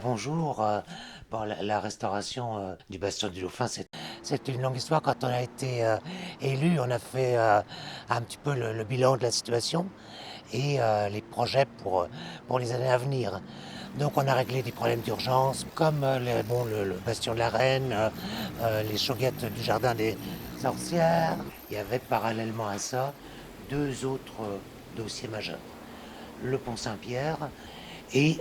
Bonjour. Bon, la restauration du Bastion du Dauphin, c'est une longue histoire. Quand on a été élu, on a fait un petit peu le bilan de la situation et les projets pour les années à venir. Donc on a réglé des problèmes d'urgence comme le Bastion de la Reine, les chauguettes du Jardin des Sorcières. Il y avait parallèlement à ça deux autres dossiers majeurs. Le Pont Saint-Pierre et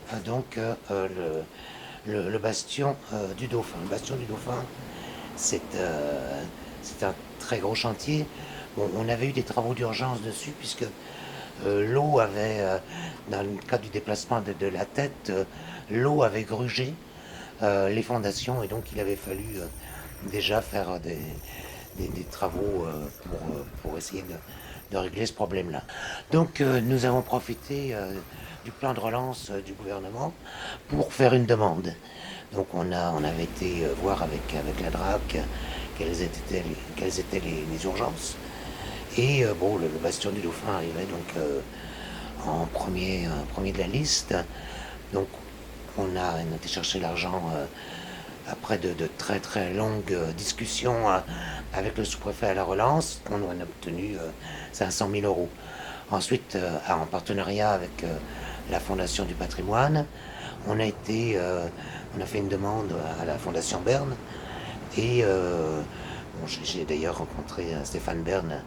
le bastion du Dauphin. Le bastion du Dauphin, c'est un très gros chantier. Bon, on avait eu des travaux d'urgence dessus puisque l'eau avait, dans le cas du déplacement de la tête, l'eau avait grugé les fondations et donc il avait fallu déjà faire des travaux pour essayer de régler ce problème-là. Donc nous avons profité du plan de relance du gouvernement pour faire une demande. Donc on avait été voir avec la DRAC quelles étaient les urgences. Et bon, le bastion du Dauphin arrivait donc premier de la liste. Donc on a été chercher l'argent après de très très longues discussions avec le sous-préfet à la relance. On en a obtenu 500 000 euros. Ensuite, en partenariat avec la Fondation du patrimoine, on a fait une demande à la Fondation Bern et bon, j'ai d'ailleurs rencontré Stéphane Bern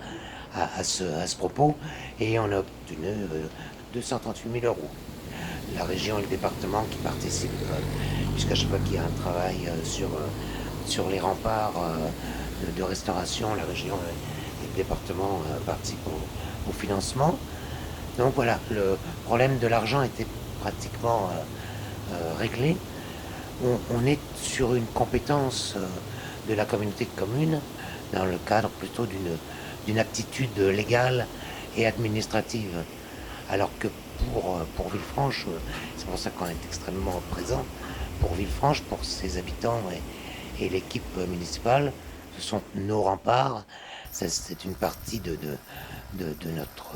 à ce propos et on a obtenu 238 000 euros. La région et le département qui participent, puisqu'à chaque fois qu'il y a un travail sur les remparts de restauration, la région et le département participent au financement. Donc voilà, le problème de l'argent était pratiquement réglé. On est sur une compétence de la communauté de communes dans le cadre plutôt d'une aptitude légale et administrative. Alors que pour Villefranche, c'est pour ça qu'on est extrêmement présent, pour Villefranche, pour ses habitants et l'équipe municipale, ce sont nos remparts, c'est une partie de notre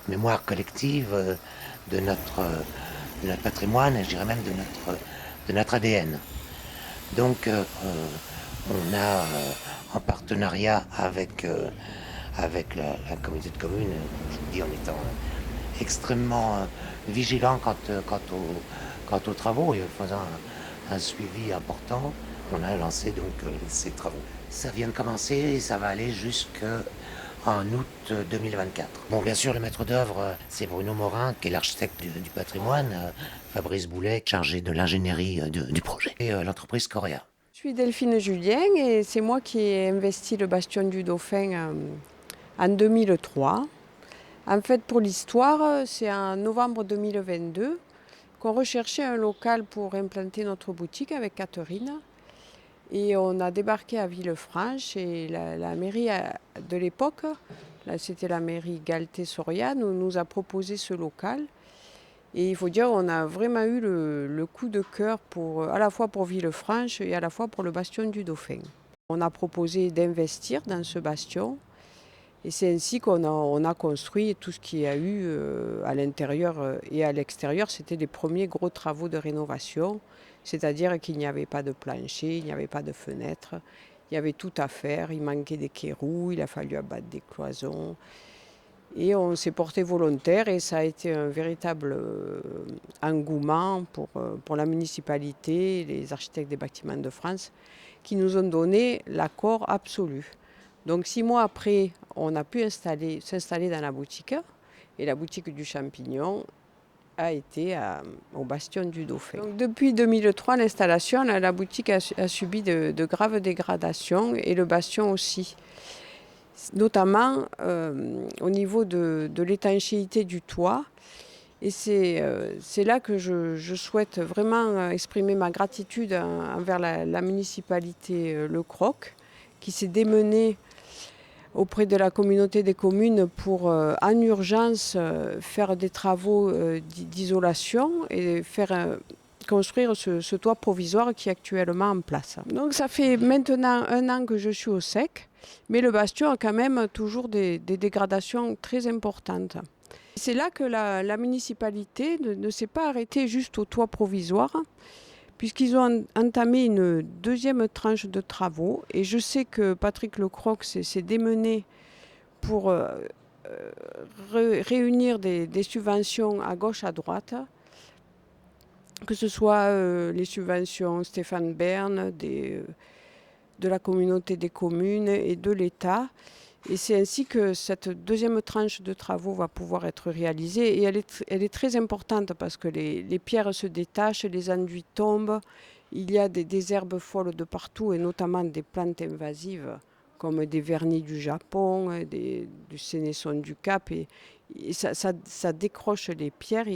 mémoire collective, de notre patrimoine, et je dirais même de notre ADN. Donc on a en partenariat avec la communauté de communes, je vous dis en étant extrêmement vigilant quant aux travaux et en faisant un suivi important, on a lancé donc ces travaux. Ça vient de commencer et ça va aller jusqu'en août 2024. Bon, bien sûr, le maître d'œuvre, c'est Bruno Morin, qui est l'architecte du patrimoine, Fabrice Boulet, chargé de l'ingénierie du projet, et l'entreprise Coréa. Je suis Delphine Julien et c'est moi qui ai investi le Bastion du Dauphin en 2003. En fait, pour l'histoire, c'est en novembre 2022 qu'on recherchait un local pour implanter notre boutique avec Catherine. Et on a débarqué à Villefranche et la mairie de l'époque, c'était la mairie Galté-Soria, nous a proposé ce local. Et il faut dire qu'on a vraiment eu le coup de cœur à la fois pour Villefranche et à la fois pour le Bastion du Dauphin. On a proposé d'investir dans ce bastion et c'est ainsi qu'on a construit tout ce qu'il y a eu à l'intérieur et à l'extérieur. C'était les premiers gros travaux de rénovation, c'est-à-dire qu'il n'y avait pas de plancher, il n'y avait pas de fenêtres, il y avait tout à faire, il manquait des quais-roues, il a fallu abattre des cloisons. Et on s'est porté volontaire et ça a été un véritable engouement pour la municipalité, les architectes des bâtiments de France, qui nous ont donné l'accord absolu. Donc 6 mois après, on a pu s'installer dans la boutique et la boutique du Champignon a été au Bastion du Dauphin. Donc, depuis 2003, l'installation, la boutique a subi de graves dégradations et le bastion aussi. Notamment au niveau de l'étanchéité du toit. Et c'est là que je souhaite vraiment exprimer ma gratitude envers la municipalité Le Croc, qui s'est démenée auprès de la communauté des communes pour, en urgence, faire des travaux d'isolation et faire construire ce toit provisoire qui est actuellement en place. Donc ça fait maintenant 1 an que je suis au sec, mais le bastion a quand même toujours des dégradations très importantes. C'est là que la municipalité ne s'est pas arrêtée juste au toit provisoire, puisqu'ils ont entamé une deuxième tranche de travaux. Et je sais que Patrick Lecroc s'est démené pour réunir des subventions à gauche, à droite, que ce soit les subventions Stéphane Bern, de la communauté des communes et de l'État. Et c'est ainsi que cette deuxième tranche de travaux va pouvoir être réalisée. Et elle est très importante parce que les pierres se détachent, les enduits tombent. Il y a des herbes folles de partout et notamment des plantes invasives comme des vernis du Japon, du sénesson du Cap. Et ça décroche les pierres.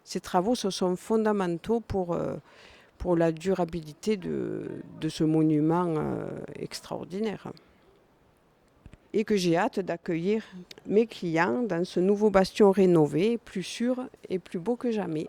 Ces travaux sont fondamentaux pour la durabilité de ce monument extraordinaire. Et que j'ai hâte d'accueillir mes clients dans ce nouveau bastion rénové, plus sûr et plus beau que jamais.